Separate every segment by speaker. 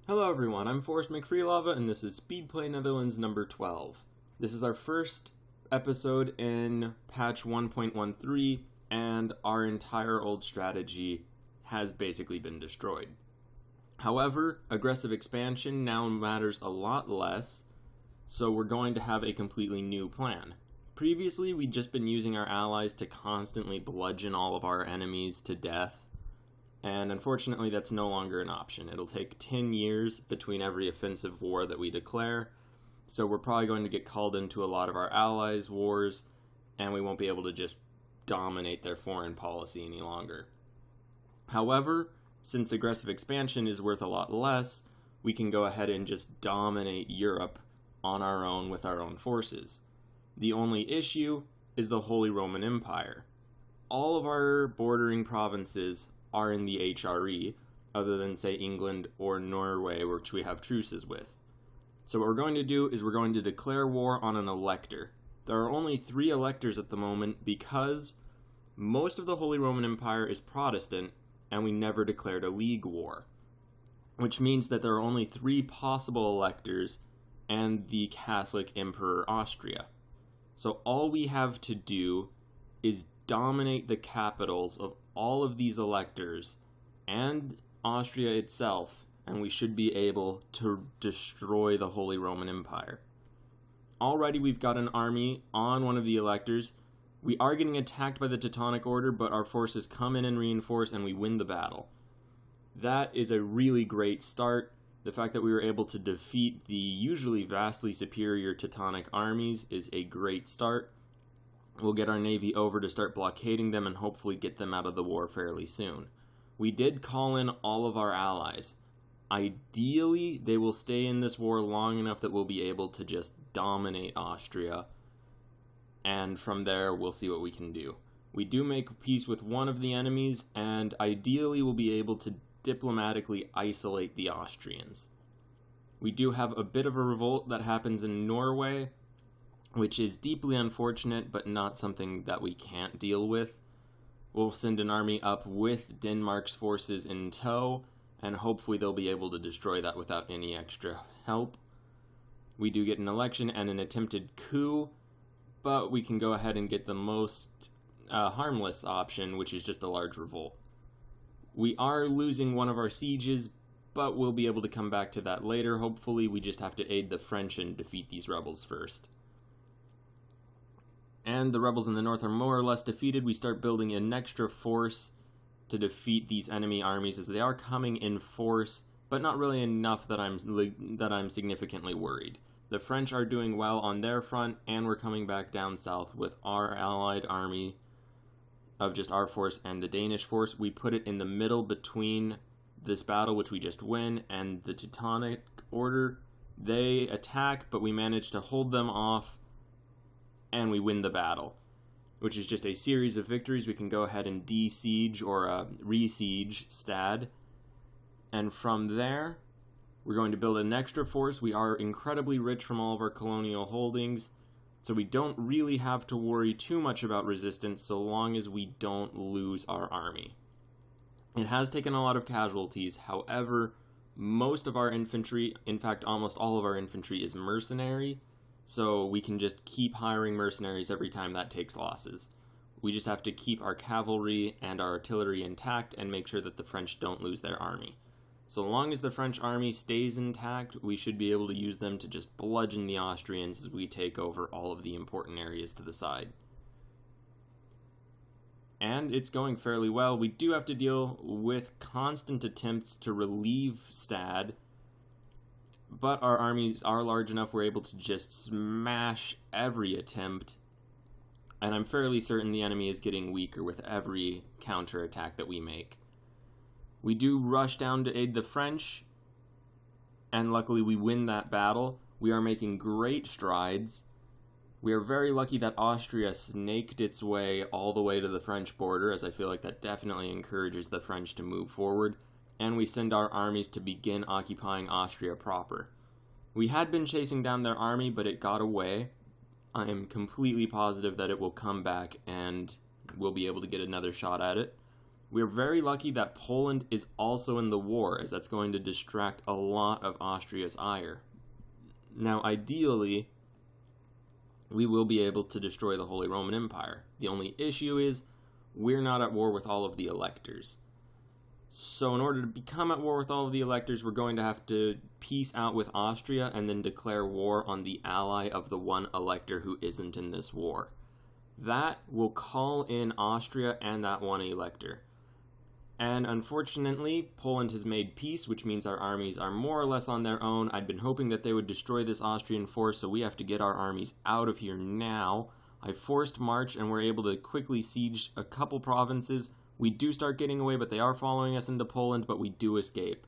Speaker 1: Hello everyone, I'm Forrest McFreelava and this is Speedplay Netherlands number 12. This is our first episode in patch 1.13 and our entire old strategy has basically been destroyed. However, aggressive expansion now matters a lot less, so we're going to have a completely new plan. Previously, we'd just been using our allies to constantly bludgeon all of our enemies to death. And unfortunately, that's no longer an option. It'll take 10 years between every offensive war that we declare, so we're probably going to get called into a lot of our allies' wars, and we won't be able to just dominate their foreign policy any longer. However, since aggressive expansion is worth a lot less, we can go ahead and just dominate Europe on our own with our own forces. The only issue is the Holy Roman Empire. All of our bordering provinces are in the HRE, other than, say, England or Norway, which we have truces with. So what we're going to do is we're going to declare war on an elector. There are only 3 electors at the moment because most of the Holy Roman Empire is Protestant, and we never declared a league war. Which means that there are only 3 possible electors and the Catholic Emperor Austria. So all we have to do is dominate the capitals of all of these electors and Austria itself, and we should be able to destroy the Holy Roman Empire. Already we've got an army on one of the electors. We are getting attacked by the Teutonic Order, but our forces come in and reinforce, and we win the battle. That is a really great start. The fact that we were able to defeat the usually vastly superior Teutonic armies is a great start. We'll get our navy over to start blockading them and hopefully get them out of the war fairly soon. We did call in all of our allies. Ideally, they will stay in this war long enough that we'll be able to just dominate Austria. And from there, we'll see what we can do. We do make peace with one of the enemies, and ideally we'll be able to diplomatically isolate the Austrians. We do have a bit of a revolt that happens in Norway, which is deeply unfortunate, but not something that we can't deal with. We'll send an army up with Denmark's forces in tow, and hopefully they'll be able to destroy that without any extra help. We do get an election and an attempted coup, but we can go ahead and get the most harmless option, which is just a large revolt. We are losing one of our sieges, but we'll be able to come back to that later. Hopefully, we just have to aid the French and defeat these rebels first. And the rebels in the north are more or less defeated. We start building an extra force to defeat these enemy armies, as they are coming in force, but not really enough that I'm significantly worried. The French are doing well on their front, and we're coming back down south with our allied army of just our force and the Danish force. We put it in the middle between this battle, which we just win, and the Teutonic Order. They attack, but we manage to hold them off, and we win the battle, which is just a series of victories. We can go ahead and de-siege or re-siege Stad, and from there, we're going to build an extra force. We are incredibly rich from all of our colonial holdings, so we don't really have to worry too much about resistance so long as we don't lose our army. It has taken a lot of casualties, however, most of our infantry, in fact almost all of our infantry, is mercenary, so we can just keep hiring mercenaries every time that takes losses. We just have to keep our cavalry and our artillery intact and make sure that the French don't lose their army. So long as the French army stays intact, we should be able to use them to just bludgeon the Austrians as we take over all of the important areas to the side. And it's going fairly well. We do have to deal with constant attempts to relieve Stad, but our armies are large enough we're able to just smash every attempt, and I'm fairly certain the enemy is getting weaker with every counterattack that we make. We do rush down to aid the French, and luckily we win that battle. We are making great strides. We are very lucky that Austria snaked its way all the way to the French border, as I feel like that definitely encourages the French to move forward, and we send our armies to begin occupying Austria proper. We had been chasing down their army, but it got away. I am completely positive that it will come back and we'll be able to get another shot at it. We're very lucky that Poland is also in the war, as that's going to distract a lot of Austria's ire. Now, ideally, we will be able to destroy the Holy Roman Empire. The only issue is we're not at war with all of the electors. So in order to become at war with all of the electors, we're going to have to peace out with Austria and then declare war on the ally of the one elector who isn't in this war. That will call in Austria and that one elector. And unfortunately, Poland has made peace, which means our armies are more or less on their own. I'd been hoping that they would destroy this Austrian force, so we have to get our armies out of here now. I forced march, and we're able to quickly siege a couple provinces. We do start getting away, but they are following us into Poland, but we do escape.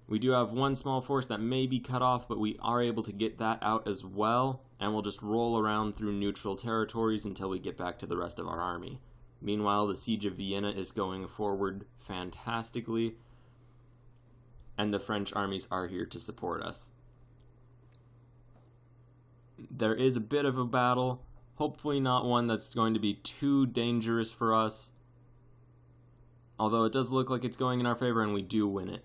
Speaker 1: We do have one small force that may be cut off, but we are able to get that out as well, and we'll just roll around through neutral territories until we get back to the rest of our army. Meanwhile, the siege of Vienna is going forward fantastically, and the French armies are here to support us. There is a bit of a battle, hopefully not one that's going to be too dangerous for us, although it does look like it's going in our favor and we do win it.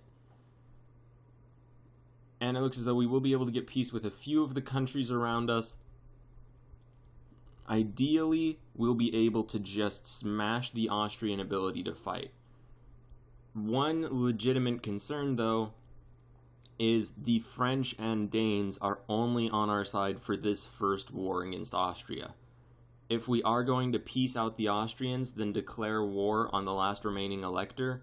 Speaker 1: And it looks as though we will be able to get peace with a few of the countries around us. Ideally, we'll be able to just smash the Austrian ability to fight. One legitimate concern, though, is the French and Danes are only on our side for this first war against Austria. If we are going to peace out the Austrians, then declare war on the last remaining elector,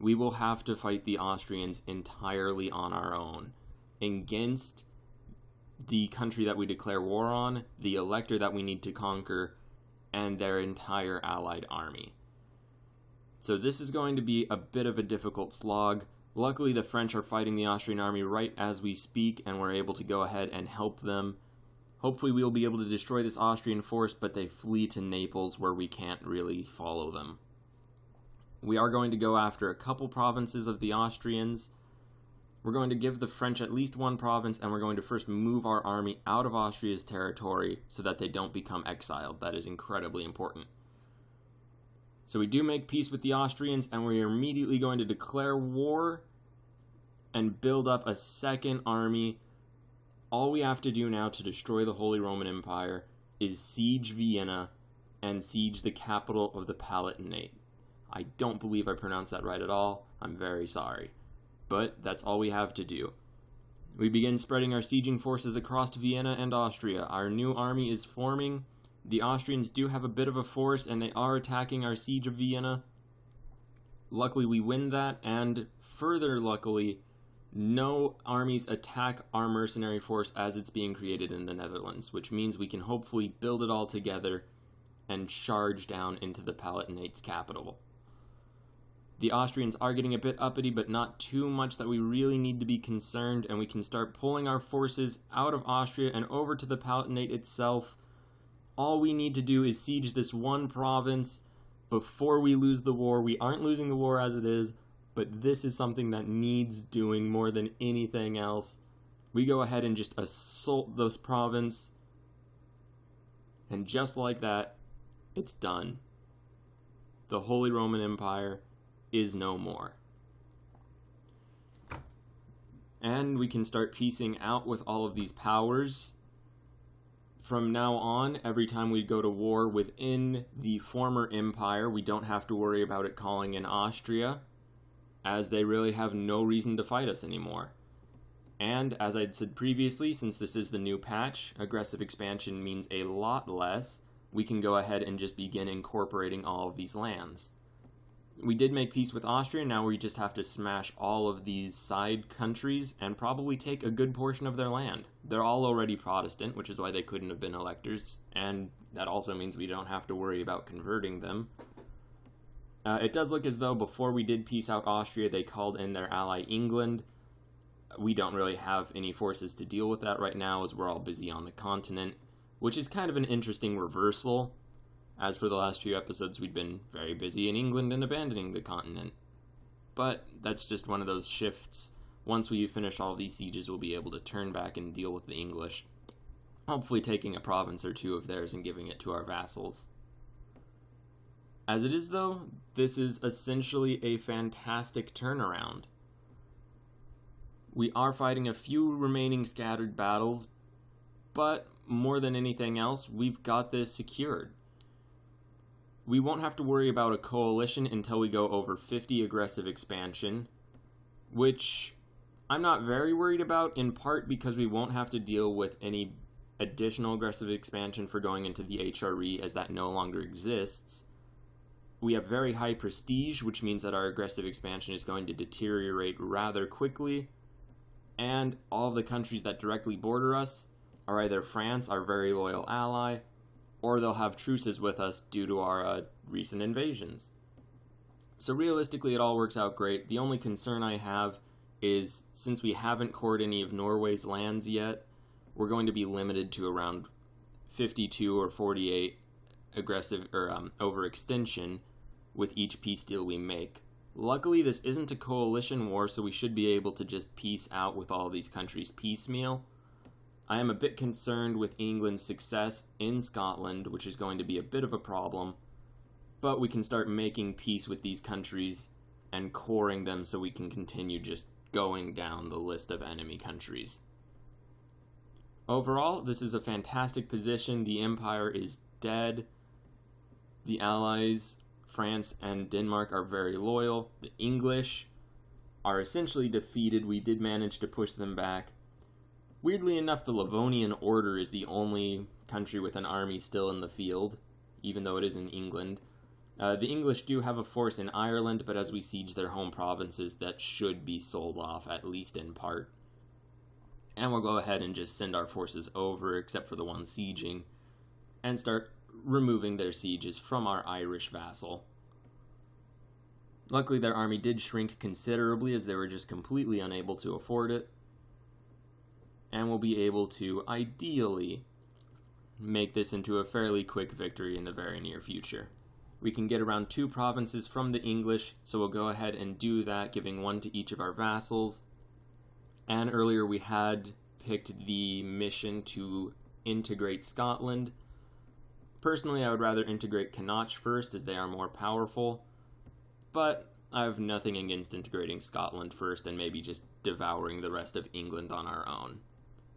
Speaker 1: we will have to fight the Austrians entirely on our own, against the country that we declare war on, the elector that we need to conquer, and their entire allied army. So this is going to be a bit of a difficult slog. Luckily, the French are fighting the Austrian army right as we speak, and we're able to go ahead and help them. Hopefully we'll be able to destroy this Austrian force, but they flee to Naples, where we can't really follow them. We are going to go after a couple provinces of the Austrians. We're going to give the French at least one province, and we're going to first move our army out of Austria's territory so that they don't become exiled. That is incredibly important. So we do make peace with the Austrians, and we are immediately going to declare war and build up a second army. All we have to do now to destroy the Holy Roman Empire is siege Vienna and siege the capital of the Palatinate. I don't believe I pronounced that right at all. I'm very sorry. But that's all we have to do. We begin spreading our sieging forces across Vienna and Austria. Our new army is forming. The Austrians do have a bit of a force, and they are attacking our siege of Vienna. Luckily, we win that, and further luckily, no armies attack our mercenary force as it's being created in the Netherlands, which means we can hopefully build it all together and charge down into the Palatinate's capital. The Austrians are getting a bit uppity, but not too much that we really need to be concerned, and we can start pulling our forces out of Austria and over to the Palatinate itself. All we need to do is siege this one province before we lose the war. We aren't losing the war as it is, but this is something that needs doing more than anything else. We go ahead and just assault this province, and just like that, it's done. The Holy Roman Empire is no more. And we can start piecing out with all of these powers. From now on, every time we go to war within the former empire, we don't have to worry about it calling in Austria, as they really have no reason to fight us anymore. And, as I'd said previously, since this is the new patch, aggressive expansion means a lot less. We can go ahead and just begin incorporating all of these lands. We did make peace with Austria, now we just have to smash all of these side countries and probably take a good portion of their land. They're all already Protestant, which is why they couldn't have been electors, and that also means we don't have to worry about converting them. It does look as though before we did peace out Austria, they called in their ally England. We don't really have any forces to deal with that right now, as we're all busy on the continent, which is kind of an interesting reversal. As for the last few episodes, we'd been very busy in England and abandoning the continent. But that's just one of those shifts. Once we finish all these sieges, we'll be able to turn back and deal with the English, hopefully taking a province or two of theirs and giving it to our vassals. As it is, though, this is essentially a fantastic turnaround. We are fighting a few remaining scattered battles, but more than anything else, we've got this secured. We won't have to worry about a coalition until we go over 50 aggressive expansion, which I'm not very worried about, in part because we won't have to deal with any additional aggressive expansion for going into the HRE, as that no longer exists. We have very high prestige, which means that our aggressive expansion is going to deteriorate rather quickly, and all of the countries that directly border us are either France, our very loyal ally, or they'll have truces with us due to our recent invasions. So realistically, it all works out great. The only concern I have is, since we haven't cored any of Norway's lands yet, we're going to be limited to around 52 or 48 aggressive or overextension with each peace deal we make. Luckily, this isn't a coalition war, so we should be able to just peace out with all these countries piecemeal. I am a bit concerned with England's success in Scotland, which is going to be a bit of a problem, but we can start making peace with these countries and coring them so we can continue just going down the list of enemy countries. Overall, this is a fantastic position. The Empire is dead. The Allies, France and Denmark, are very loyal. The English are essentially defeated. We did manage to push them back. Weirdly enough, the Livonian Order is the only country with an army still in the field, even though it is in England. The English do have a force in Ireland, but as we siege their home provinces, that should be sold off, at least in part. And we'll go ahead and just send our forces over, except for the one sieging, and start removing their sieges from our Irish vassal. Luckily, their army did shrink considerably, as they were just completely unable to afford it. And we'll be able to, ideally, make this into a fairly quick victory in the very near future. We can get around 2 provinces from the English, so we'll go ahead and do that, giving 1 to each of our vassals. And earlier we had picked the mission to integrate Scotland. Personally, I would rather integrate Connacht first, as they are more powerful, but I have nothing against integrating Scotland first and maybe just devouring the rest of England on our own.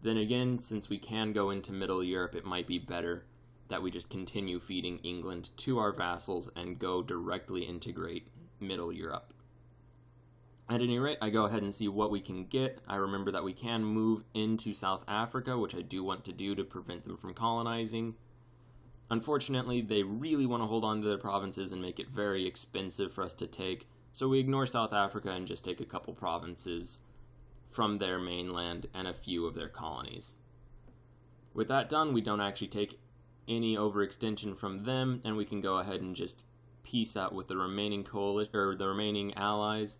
Speaker 1: Then again, since we can go into Middle Europe, it might be better that we just continue feeding England to our vassals and go directly integrate Middle Europe. At any rate, I go ahead and see what we can get. I remember that we can move into South Africa, which I do want to do to prevent them from colonizing. Unfortunately, they really want to hold on to their provinces and make it very expensive for us to take, so we ignore South Africa and just take a couple provinces from their mainland and a few of their colonies. With that done, we don't actually take any overextension from them, and we can go ahead and just peace out with the remaining coalition, or the remaining allies,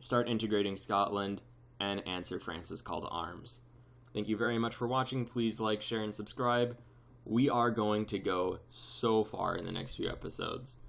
Speaker 1: start integrating Scotland, and answer France's call to arms. Thank you very much for watching. Please like, share, and subscribe. We are going to go so far in the next few episodes.